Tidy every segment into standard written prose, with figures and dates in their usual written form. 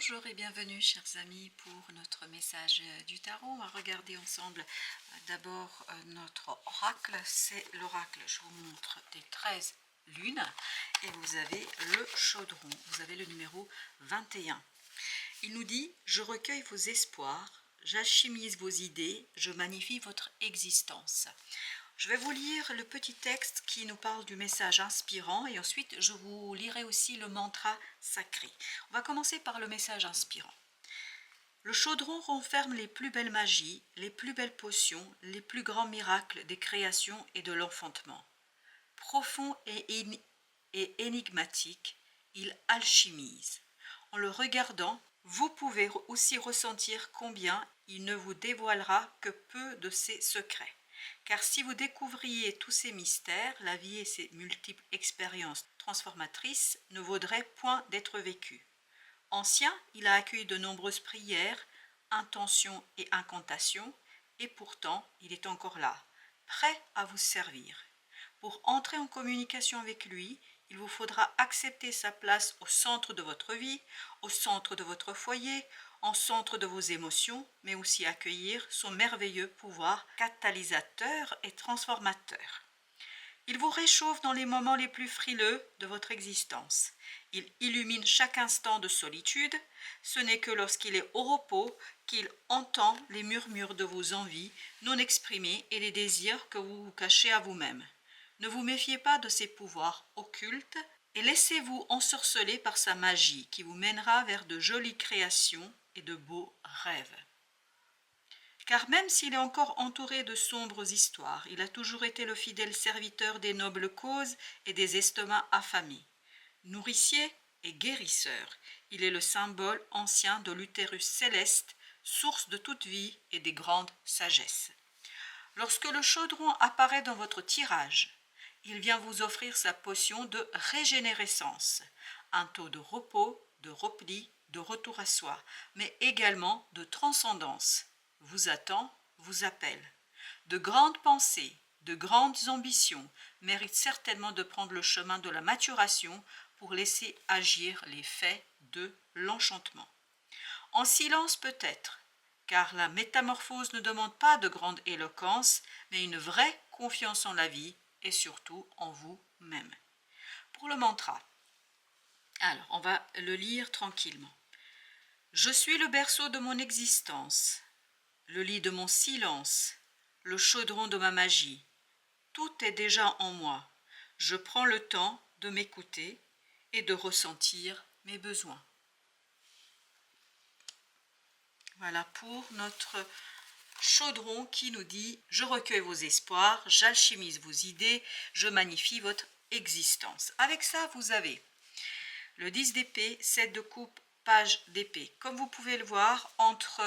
Bonjour et bienvenue chers amis pour notre message du tarot. On va regarder ensemble d'abord notre oracle. C'est l'oracle, je vous montre, des 13 lunes. Et vous avez le chaudron, vous avez le numéro 21. Il nous dit « Je recueille vos espoirs, j'alchimise vos idées, je magnifie votre existence ». Je vais vous lire le petit texte qui nous parle du message inspirant et ensuite je vous lirai aussi le mantra sacré. On va commencer par le message inspirant. Le chaudron renferme les plus belles magies, les plus belles potions, les plus grands miracles des créations et de l'enfantement. Profond et énigmatique, il alchimise. En le regardant, vous pouvez aussi ressentir combien il ne vous dévoilera que peu de ses secrets. Car si vous découvriez tous ces mystères, la vie et ses multiples expériences transformatrices ne vaudraient point d'être vécues. Ancien, il a accueilli de nombreuses prières, intentions et incantations, et pourtant il est encore là, prêt à vous servir. Pour entrer en communication avec lui, il vous faudra accepter sa place au centre de votre vie, au centre de votre foyer, en centre de vos émotions, mais aussi accueillir son merveilleux pouvoir catalysateur et transformateur. Il vous réchauffe dans les moments les plus frileux de votre existence. Il illumine chaque instant de solitude. Ce n'est que lorsqu'il est au repos qu'il entend les murmures de vos envies non exprimées et les désirs que vous vous cachez à vous-même. Ne vous méfiez pas de ses pouvoirs occultes et laissez-vous ensorceler par sa magie qui vous mènera vers de jolies créations et de beaux rêves. Car même s'il est encore entouré de sombres histoires, il a toujours été le fidèle serviteur des nobles causes et des estomacs affamés. Nourricier et guérisseur, il est le symbole ancien de l'utérus céleste, source de toute vie et des grandes sagesses. Lorsque le chaudron apparaît dans votre tirage, il vient vous offrir sa potion de régénérescence, un taux de repos, de repli, de retour à soi, mais également de transcendance. Vous attend, vous appelle. De grandes pensées, de grandes ambitions méritent certainement de prendre le chemin de la maturation pour laisser agir les faits de l'enchantement. En silence peut-être, car la métamorphose ne demande pas de grande éloquence, mais une vraie confiance en la vie et surtout en vous-même. Pour le mantra, alors on va le lire tranquillement. Je suis le berceau de mon existence, le lit de mon silence, le chaudron de ma magie. Tout est déjà en moi. Je prends le temps de m'écouter et de ressentir mes besoins. Voilà pour notre chaudron qui nous dit « Je recueille vos espoirs, j'alchimise vos idées, je magnifie votre existence ». Avec ça, vous avez le 10 d'épée, 7 de coupe, page d'épée. Comme vous pouvez le voir, entre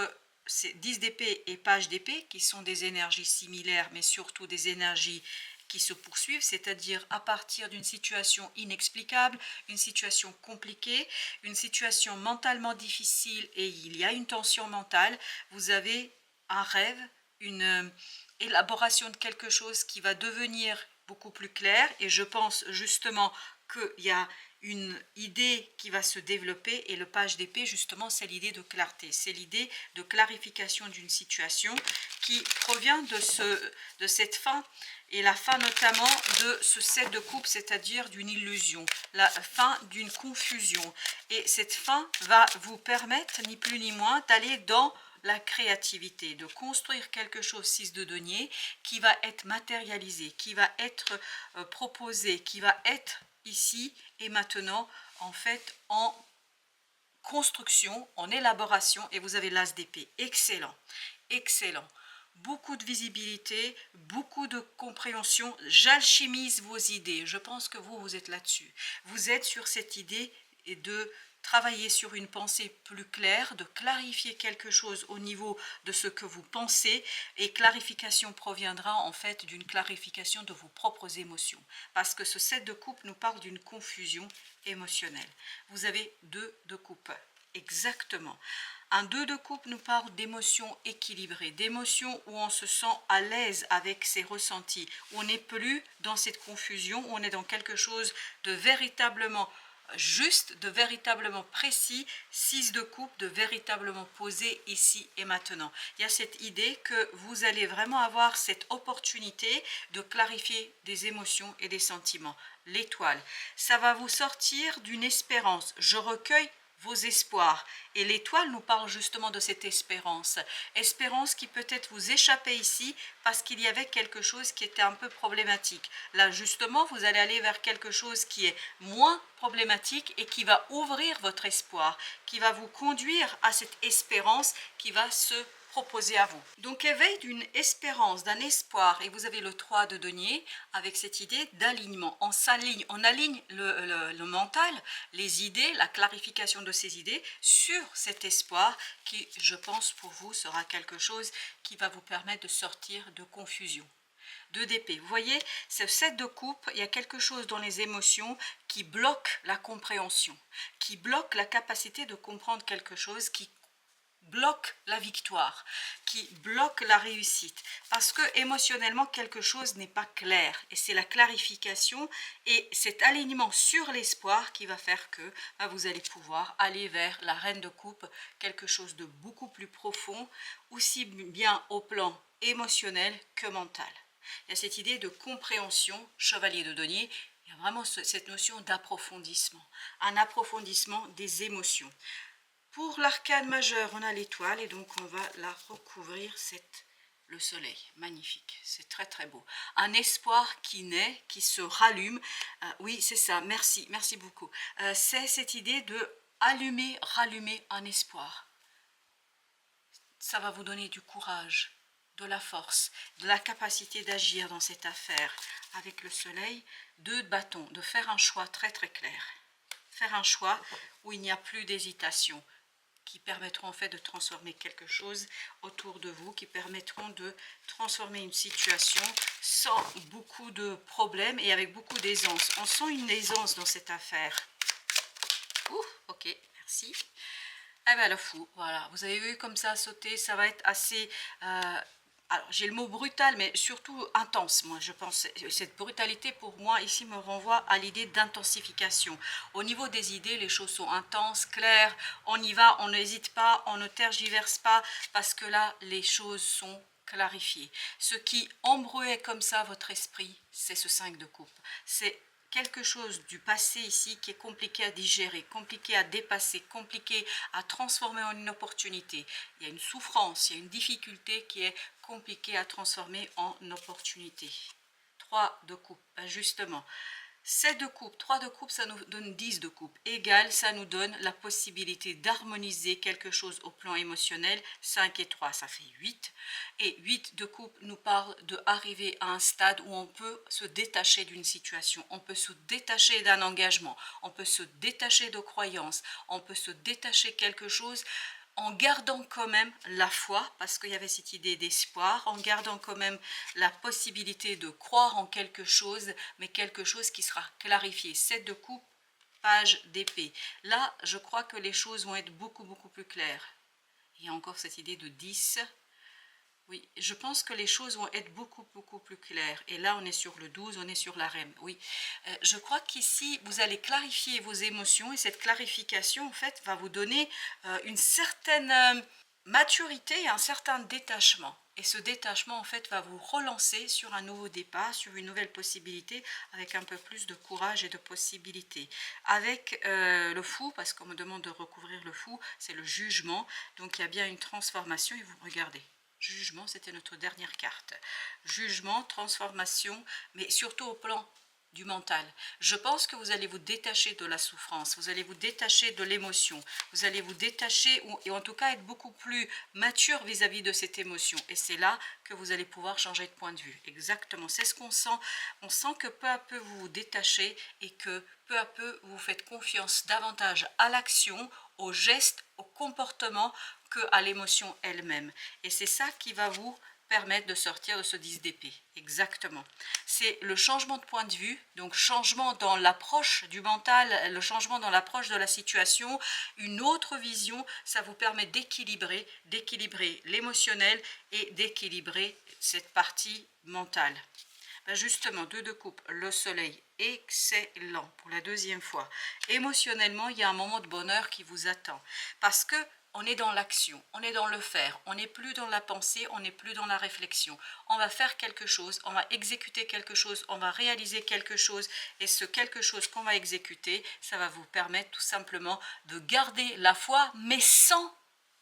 ces 10 d'épée et page d'épée, qui sont des énergies similaires, mais surtout des énergies qui se poursuivent, c'est-à-dire à partir d'une situation inexplicable, une situation compliquée, une situation mentalement difficile et il y a une tension mentale, vous avez un rêve, une élaboration de quelque chose qui va devenir beaucoup plus clair et je pense justement qu'il y a une idée qui va se développer et le page d'épée justement c'est l'idée de clarté, c'est l'idée de clarification d'une situation qui provient de cette fin et la fin notamment de ce 7 de coupe, c'est-à-dire d'une illusion, la fin d'une confusion. Et cette fin va vous permettre, ni plus ni moins, d'aller dans la créativité, de construire quelque chose, 6 de denier, qui va être matérialisé, qui va être proposé, qui va être ici et maintenant, en fait, en construction, en élaboration, et vous avez l'as d'épée. Excellent, excellent. Beaucoup de visibilité, beaucoup de compréhension. J'alchimise vos idées. Je pense que vous êtes là-dessus. Vous êtes sur cette idée et de travailler sur une pensée plus claire, de clarifier quelque chose au niveau de ce que vous pensez et clarification proviendra en fait d'une clarification de vos propres émotions parce que ce 7 de coupe nous parle d'une confusion émotionnelle. Vous avez 2 de coupe, exactement. Un 2 de coupe nous parle d'émotions équilibrées, d'émotions où on se sent à l'aise avec ses ressentis, où on n'est plus dans cette confusion, où on est dans quelque chose de véritablement juste, de véritablement précis, 6 de coupe, de véritablement posé ici et maintenant. Il y a cette idée que vous allez vraiment avoir cette opportunité de clarifier des émotions et des sentiments. L'étoile, ça va vous sortir d'une espérance. Je recueille vos espoirs. Et l'étoile nous parle justement de cette espérance. Espérance qui peut-être vous échappait ici parce qu'il y avait quelque chose qui était un peu problématique. Là, justement, vous allez aller vers quelque chose qui est moins problématique et qui va ouvrir votre espoir, qui va vous conduire à cette espérance qui va se proposer à vous. Donc éveil d'une espérance, d'un espoir, et vous avez le 3 de denier avec cette idée d'alignement. On s'aligne, on aligne le mental, les idées, la clarification de ces idées sur cet espoir qui, je pense, pour vous sera quelque chose qui va vous permettre de sortir de confusion. 2 d'épée. Vous voyez, ce 7 de coupe, il y a quelque chose dans les émotions qui bloque la compréhension, qui bloque la capacité de comprendre quelque chose, qui bloque la victoire, qui bloque la réussite, parce que émotionnellement quelque chose n'est pas clair, et c'est la clarification et cet alignement sur l'espoir qui va faire que vous allez pouvoir aller vers la reine de coupe, quelque chose de beaucoup plus profond, aussi bien au plan émotionnel que mental. Il y a cette idée de compréhension, chevalier de denier, il y a vraiment cette notion d'approfondissement, un approfondissement des émotions. Pour l'arcane majeur, on a l'étoile et donc on va la recouvrir, le soleil. Magnifique, c'est très très beau. Un espoir qui naît, qui se rallume. Oui, c'est ça, merci, merci beaucoup. C'est cette idée de allumer, rallumer un espoir. Ça va vous donner du courage, de la force, de la capacité d'agir dans cette affaire. Avec le soleil, 2 de bâton, de faire un choix très très clair. Faire un choix où il n'y a plus d'hésitation, qui permettront en fait de transformer quelque chose autour de vous, qui permettront de transformer une situation sans beaucoup de problèmes et avec beaucoup d'aisance. On sent une aisance dans cette affaire. Ouh, ok, merci. Eh bien le fou, voilà, vous avez vu comme ça sauter, ça va être assez... alors j'ai le mot brutal, mais surtout intense, moi je pense. Cette brutalité pour moi ici me renvoie à l'idée d'intensification. Au niveau des idées, les choses sont intenses, claires, on y va, on n'hésite pas, on ne tergiverse pas, parce que là les choses sont clarifiées. Ce qui embrouait comme ça votre esprit, c'est ce 5 de coupe. C'est quelque chose du passé ici qui est compliqué à digérer, compliqué à dépasser, compliqué à transformer en une opportunité. Il y a une souffrance, il y a une difficulté qui est compliquée à transformer en opportunité. 3 de coupe, justement. 7 de coupe, 3 de coupe, ça nous donne 10 de coupe. Égal, ça nous donne la possibilité d'harmoniser quelque chose au plan émotionnel. 5 et 3, ça fait 8. Et 8 de coupe nous parle d'arriver à un stade où on peut se détacher d'une situation. On peut se détacher d'un engagement. On peut se détacher de croyances. On peut se détacher quelque chose en gardant quand même la foi, parce qu'il y avait cette idée d'espoir, en gardant quand même la possibilité de croire en quelque chose, mais quelque chose qui sera clarifié. 7 de coupe, page d'épée. Là, je crois que les choses vont être beaucoup, beaucoup plus claires. Il y a encore cette idée de 10. Oui, je pense que les choses vont être beaucoup, beaucoup plus claires. Et là, on est sur le 12, on est sur la reine. Oui, je crois qu'ici, vous allez clarifier vos émotions. Et cette clarification, en fait, va vous donner une certaine maturité et un certain détachement. Et ce détachement, en fait, va vous relancer sur un nouveau départ, sur une nouvelle possibilité, avec un peu plus de courage et de possibilités. Avec le fou, parce qu'on me demande de recouvrir le fou, c'est le jugement. Donc, il y a bien une transformation et vous regardez. Jugement, c'était notre dernière carte. Jugement, transformation, mais surtout au plan du mental. Je pense que vous allez vous détacher de la souffrance, vous allez vous détacher de l'émotion, vous allez vous détacher, et en tout cas être beaucoup plus mature vis-à-vis de cette émotion. Et c'est là que vous allez pouvoir changer de point de vue. Exactement, c'est ce qu'on sent. On sent que peu à peu vous vous détachez et que peu à peu vous faites confiance davantage à l'action, au geste, au comportement, qu'à l'émotion elle-même. Et c'est ça qui va vous permettre de sortir de ce 10 d'épée. Exactement. C'est le changement de point de vue, donc changement dans l'approche du mental, le changement dans l'approche de la situation, une autre vision, ça vous permet d'équilibrer l'émotionnel et d'équilibrer cette partie mentale. Ben justement, 2 de coupe, le soleil, excellent pour la deuxième fois. Émotionnellement, il y a un moment de bonheur qui vous attend parce que on est dans l'action, on est dans le faire, on n'est plus dans la pensée, on n'est plus dans la réflexion. On va faire quelque chose, on va exécuter quelque chose, on va réaliser quelque chose et ce quelque chose qu'on va exécuter, ça va vous permettre tout simplement de garder la foi mais sans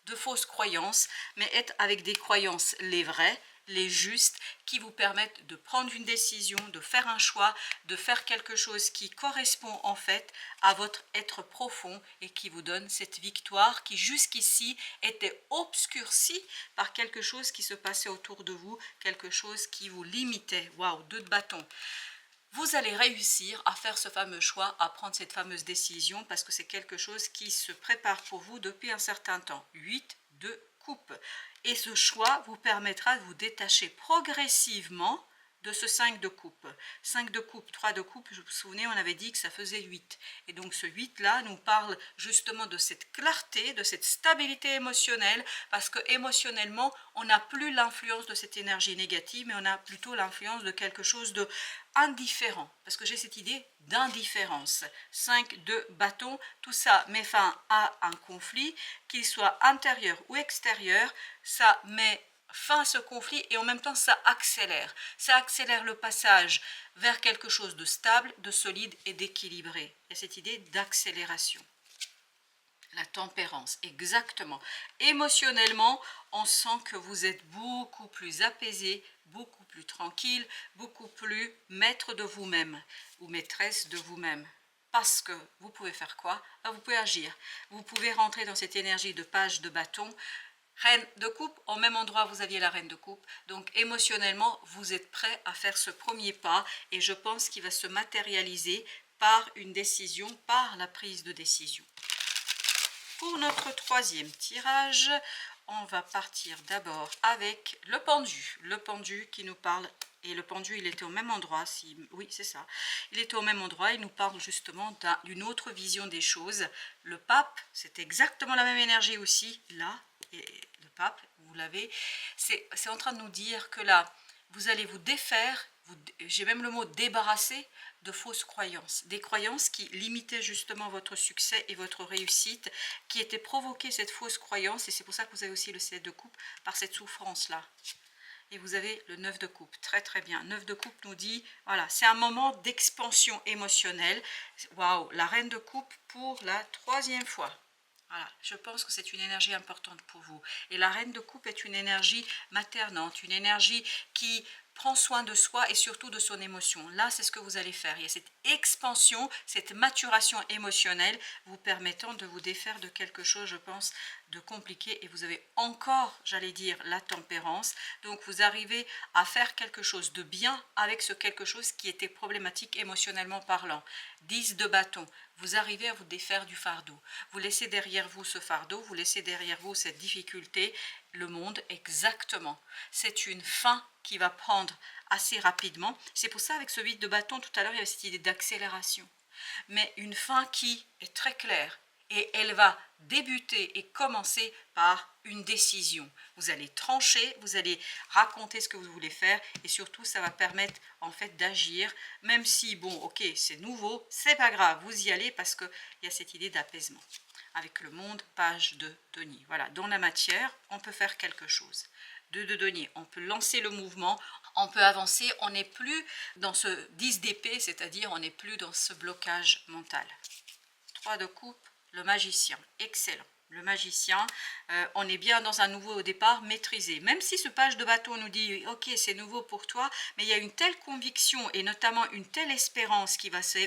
de fausses croyances, mais être avec des croyances les vraies, les justes, qui vous permettent de prendre une décision, de faire un choix, de faire quelque chose qui correspond en fait à votre être profond et qui vous donne cette victoire qui jusqu'ici était obscurcie par quelque chose qui se passait autour de vous, quelque chose qui vous limitait. Waouh, 2 de bâton. Vous allez réussir à faire ce fameux choix, à prendre cette fameuse décision parce que c'est quelque chose qui se prépare pour vous depuis un certain temps. 8 de coupe. Et ce choix vous permettra de vous détacher progressivement de ce 5 de coupe. 5 de coupe, 3 de coupe, je vous souvenez, on avait dit que ça faisait 8. Et donc ce 8-là nous parle justement de cette clarté, de cette stabilité émotionnelle, parce que émotionnellement, on n'a plus l'influence de cette énergie négative, mais on a plutôt l'influence de quelque chose de indifférent, parce que j'ai cette idée d'indifférence. 5 de bâton, tout ça met fin à un conflit, qu'il soit intérieur ou extérieur, ça met fin à ce conflit et en même temps ça accélère le passage vers quelque chose de stable, de solide et d'équilibré. Il y a cette idée d'accélération. La tempérance, exactement. Émotionnellement, on sent que vous êtes beaucoup plus apaisé, beaucoup plus tranquille, beaucoup plus maître de vous-même ou maîtresse de vous-même. Parce que vous pouvez faire quoi? Vous pouvez agir. Vous pouvez rentrer dans cette énergie de page de bâton. Reine de coupe, au même endroit vous aviez la reine de coupe. Donc émotionnellement, vous êtes prêt à faire ce premier pas et je pense qu'il va se matérialiser par une décision, par la prise de décision. Pour notre troisième tirage, on va partir d'abord avec le pendu qui nous parle, et le pendu il était au même endroit, oui c'est ça, il était au même endroit, il nous parle justement d'une autre vision des choses. Le pape, c'est exactement la même énergie aussi, là, et le pape, vous l'avez, c'est en train de nous dire que là, vous allez vous défaire, j'ai même le mot débarrasser de fausses croyances, des croyances qui limitaient justement votre succès et votre réussite, qui étaient provoquées cette fausse croyance, et c'est pour ça que vous avez aussi le 7 de coupe, par cette souffrance-là. Et vous avez le 9 de coupe, très très bien. 9 de coupe nous dit, voilà, c'est un moment d'expansion émotionnelle. Waouh, la reine de coupe pour la troisième fois. Voilà, je pense que c'est une énergie importante pour vous. Et la reine de coupe est une énergie maternante, une énergie qui prend soin de soi et surtout de son émotion. Là, c'est ce que vous allez faire. Il y a cette expansion, cette maturation émotionnelle vous permettant de vous défaire de quelque chose, je pense, de compliqué. Et vous avez encore, j'allais dire, la tempérance. Donc, vous arrivez à faire quelque chose de bien avec ce quelque chose qui était problématique émotionnellement parlant. 10 de bâton. Vous arrivez à vous défaire du fardeau. Vous laissez derrière vous ce fardeau, vous laissez derrière vous cette difficulté, le monde exactement. C'est une fin qui va prendre assez rapidement. C'est pour ça avec ce 8 de bâton, tout à l'heure, il y avait cette idée d'accélération. Mais une fin qui est très claire. Et elle va débuter et commencer par une décision. Vous allez trancher, vous allez raconter ce que vous voulez faire et surtout ça va permettre en fait d'agir, même si bon ok c'est nouveau, c'est pas grave, vous y allez parce qu'il y a cette idée d'apaisement. Avec le monde, page de denier. Voilà, dans la matière, on peut faire quelque chose. 2 de denier, on peut lancer le mouvement, on peut avancer, on n'est plus dans ce 10 d'épée, c'est-à-dire on n'est plus dans ce blocage mental. 3 de coupe, le magicien, excellent. Le magicien, on est bien dans un nouveau départ maîtrisé. Même si ce page de bâton nous dit « Ok, c'est nouveau pour toi », mais il y a une telle conviction et notamment une telle espérance qui va se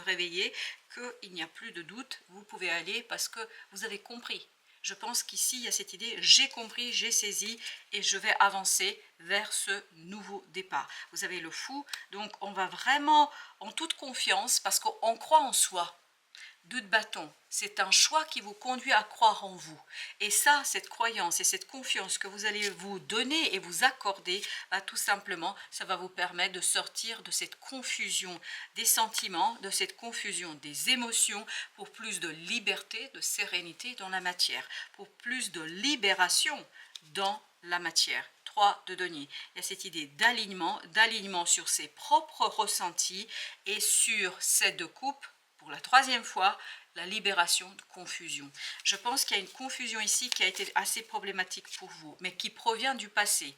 réveiller, qu'il n'y a plus de doute, vous pouvez aller parce que vous avez compris. Je pense qu'ici, il y a cette idée « J'ai compris, j'ai saisi et je vais avancer vers ce nouveau départ ». Vous avez le fou, donc on va vraiment en toute confiance parce qu'on croit en soi. 2 de bâton, c'est un choix qui vous conduit à croire en vous. Et ça, cette croyance et cette confiance que vous allez vous donner et vous accorder, bah, tout simplement, ça va vous permettre de sortir de cette confusion des sentiments, de cette confusion des émotions, pour plus de liberté, de sérénité dans la matière, pour plus de libération dans la matière. 3 de denier. Il y a cette idée d'alignement sur ses propres ressentis et sur 7 de coupe, pour la troisième fois, la libération de confusion. Je pense qu'il y a une confusion ici qui a été assez problématique pour vous, mais qui provient du passé.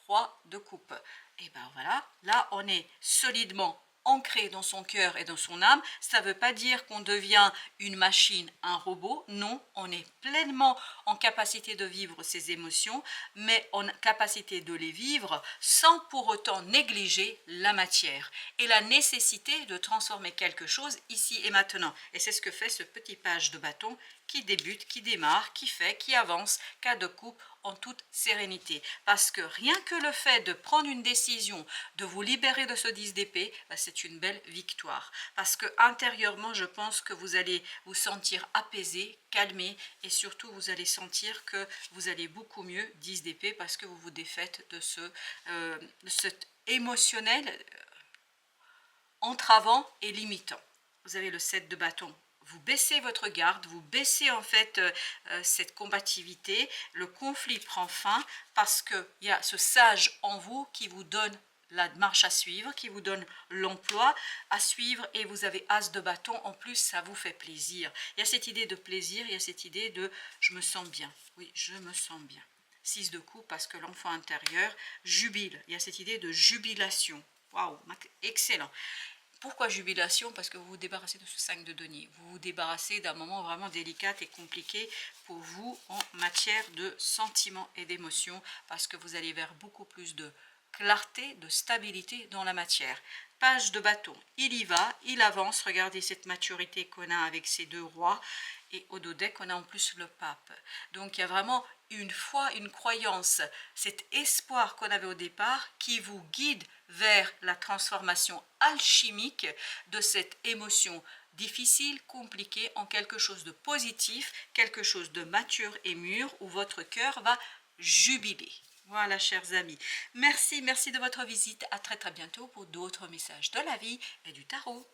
Roi de coupe. Et ben voilà, là on est solidement ancré dans son cœur et dans son âme. Ça ne veut pas dire qu'on devient une machine, un robot. Non, on est pleinement en capacité de vivre ses émotions, mais en capacité de les vivre sans pour autant négliger la matière et la nécessité de transformer quelque chose ici et maintenant. Et c'est ce que fait ce petit page de bâton qui débute, qui démarre, qui fait, qui avance, cas de coupe en toute sérénité. Parce que rien que le fait de prendre une décision, de vous libérer de ce 10 d'épée, c'est une belle victoire. Parce que intérieurement, je pense que vous allez vous sentir apaisé, calmé, et surtout vous allez sentir que vous allez beaucoup mieux 10 d'épée parce que vous vous défaites de cet émotionnel entravant et limitant. Vous avez le 7 de bâton. Vous baissez votre garde, vous baissez en fait cette combativité, le conflit prend fin parce qu'il y a ce sage en vous qui vous donne la marche à suivre, qui vous donne l'emploi à suivre, et vous avez as de bâton, en plus ça vous fait plaisir. Il y a cette idée de plaisir, il y a cette idée de je me sens bien, oui je me sens bien. 6 de coupe parce que l'enfant intérieur jubile, il y a cette idée de jubilation. Waouh, excellent. Pourquoi jubilation? Parce que vous vous débarrassez de ce 5 de denier. Vous vous débarrassez d'un moment vraiment délicat et compliqué pour vous en matière de sentiments et d'émotions, parce que vous allez vers beaucoup plus de clarté, de stabilité dans la matière. Page de bâton, il y va, il avance. Regardez cette maturité qu'on a avec ces deux rois. Et au dos deck, on a en plus le pape. Donc il y a vraiment une foi, une croyance, cet espoir qu'on avait au départ qui vous guide vers la transformation alchimique de cette émotion difficile, compliquée, en quelque chose de positif, quelque chose de mature et mûr, où votre cœur va jubiler. Voilà, chers amis. Merci de votre visite. À très bientôt pour d'autres messages de la vie et du tarot.